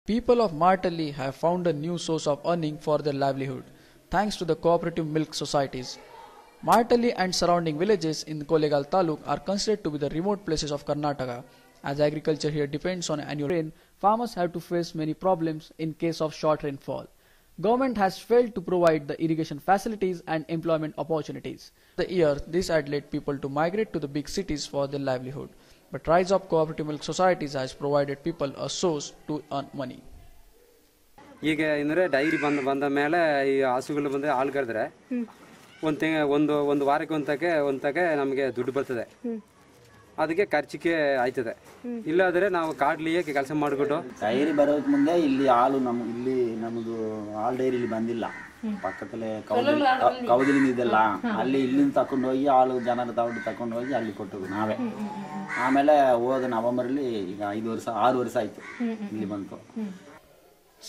People of Martelli have found a new source of earning for their livelihood thanks to the cooperative milk societies. Martelli and surrounding villages in Kolegal Taluk are considered to be the remote places of Karnataka. As agriculture here depends on annual rain, farmers have to face many problems in case of short rainfall. Government has failed to provide the irrigation facilities and employment opportunities. The year, this had led people to migrate to the big cities for their livelihood. But rise of cooperative milk societies has provided people a source to earn money. ಈಗ ಏನಂದ್ರೆ dairy ಬಂದ ಮೇಲೆ ಈ ಹಸುಗಳು ಬಂದು ಹಾಲು ಕರೆದ್ರೆ ಒಂದು ವಾರಕ್ಕೆ ಒಂದಕ್ಕೆ ನಮಗೆ ದುಡ್ಡು ಬರ್ತದೆ. ಅದಕ್ಕೆ ಖರ್ಚಿಗೆ ಆಯ್ತದೆ. ಇಲ್ಲಾದ್ರೆ ನಾವು ಕಾಡ್ಲಿಯೇ ಕೆಲಸ ಮಾಡಿಬಿಟ್ಟು ಡೈರಿ ಬರೋದಕ್ಕೆ ಮುಂದೆ ಇಲ್ಲಿ ಹಾಲು ಇಲ್ಲಿ ನಮ್ಮದು ಹಾಲು ಡೈರಿ ಇಲ್ಲಿ ಬಂದಿಲ್ಲ. ಪಕ್ಕದಲ್ಲೇ ಕೌದಲಿ ಇದೆಲ್ಲ ಅಲ್ಲಿ ಇಲ್ಲಿಂದ ತಕೊಂಡು ಹೋಗಿ ಹಾಲು ಜನರು ತಕೊಂಡು ಹೋಗಿ ಅಲ್ಲಿ ಕೊಟ್ಟು ನಾವೇ. ಆಮೇಲೆ ಹೋದ ನವೆಂಬರಲ್ಲಿ ಈಗ 6 ವರ್ಷ ಆಯ್ತು ಇಲ್ಲಿ ಬಂತು.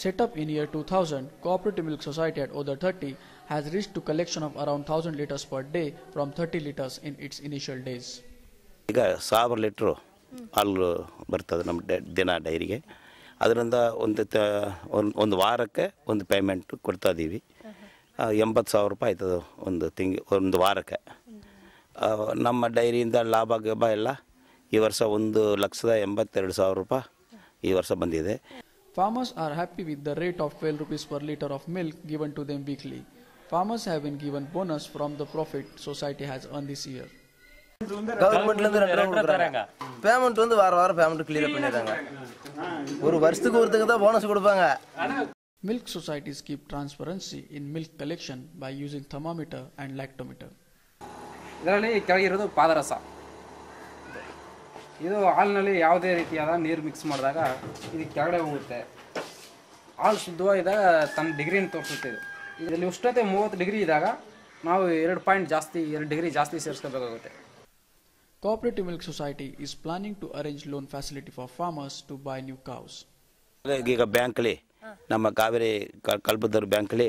Set up in year 2000, Cooperative Milk Society at Odar 30 has reached to collection of around 1000 liters per day from 30 liters in its initial days. ಈಗ 1000 ಲೀಟ್ರು ಹಾಲು ಬರ್ತದೆ ನಮ್ಮ ದಿನ ಡೈರಿಗೆ. ಅದರಿಂದ ಒಂದು ವಾರಕ್ಕೆ ಒಂದು ಪೇಮೆಂಟ್ ಕೊಡ್ತಾ ಇದ್ದೀವಿ. 80,000 ರೂಪಾಯಿ ಆಯ್ತದೆ ಒಂದು ವಾರಕ್ಕೆ. ನಮ್ಮ ಡೈರಿಯಿಂದ ಲಾಭ ಗೀಭ ಎಲ್ಲ ಈ ವರ್ಷ 1,82,000 ರೂಪಾಯಿ ಈ ವರ್ಷ ಬಂದಿದೆ. Farmers are happy with the rate of 12 rupees per liter of milk given to them weekly. Farmers have been given bonus from the profit society has earned this year. Payment வாரம் பேமெண்ட் கிளியர் பண்ணிடுறாங்க. ஒரு வருஷத்துக்கு ஒருத்தங்க தான் bonus கொடுப்பாங்க. Milk societies keep transparency in milk collection by using thermometer and lactometer. ಇದರಲ್ಲಿ ಕೆಳಗಿರೋದು ಪಾದರಸ. ಇದು ಹಾಲಿನಲ್ಲಿ ಯಾವುದೇ ರೀತಿಯಾದ ನೀರು ಮಿಕ್ಸ್ ಮಾಡಿದಾಗ ಇದು ಕೆಳಗಡೆ ಹೋಗುತ್ತೆ. ಹಾಲು ಶುದ್ಧವಾಗಿದ್ದಾಗ ತನ್ನ ಡಿಗ್ರಿನ ತೋರಿಸುತ್ತೆ. ಇದರಲ್ಲಿ ಉಷ್ಣತೆ 30 ಡಿಗ್ರಿ ಇದ್ದಾಗ ನಾವು 2 ಡಿಗ್ರಿ ಜಾಸ್ತಿ ಸೇರಿಸ್ಕೋಬೇಕಾಗುತ್ತೆ. Cooperative Milk Society is planning to arrange loan facility for farmers to buy new cows. ಈಗ ಬ್ಯಾಂಕಲ್ಲಿ ನಮ್ಮ ಕಾವೇರಿ ಕಲ್ಪದೂರು ಬ್ಯಾಂಕಲ್ಲಿ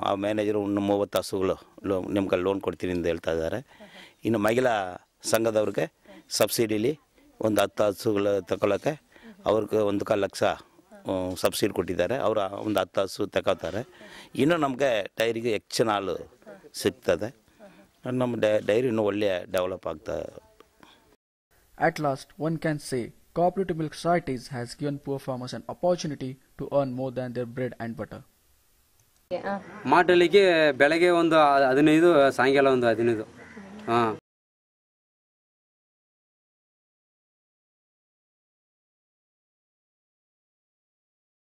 ಆ ಮ್ಯಾನೇಜರು 30 ಹಸುಗಳು ನಿಮ್ಗೆ ಲೋನ್ ಕೊಡ್ತೀನಿ ಅಂತ ಹೇಳ್ತಾ ಇದ್ದಾರೆ. ಇನ್ನು ಮಹಿಳಾ ಸಂಘದವ್ರಿಗೆ ಸಬ್ಸಿಡಿಲಿ ಒಂದು 10 ಹಸುಗಳು ತಗೊಳ್ಳೋಕ್ಕೆ ಅವ್ರಿಗೆ 1.25 ಲಕ್ಷ ಸಬ್ಸಿಡಿ ಕೊಟ್ಟಿದ್ದಾರೆ. ಅವರು ಒಂದು 10 ಹಸು ತಗೋತಾರೆ. ಇನ್ನು ನಮಗೆ ಡೈರಿಗೆ ಹೆಚ್ಚಿನ ಹಾಲು ಸಿಗ್ತದೆ. ನಮ್ಮ ಡೈರಿ ಇನ್ನೂ ಒಳ್ಳೆಯ ಡೆವಲಪ್ ಆಗ್ತಾ. At last, one can say Cooperative Milk Societies has given poor farmers an opportunity to earn more than their bread and butter. ಮಾಟಲಿಗೆ ಬೆಳಗ್ಗೆ ಒಂದು 15, ಸಾಯಂಕಾಲ ಒಂದು 15.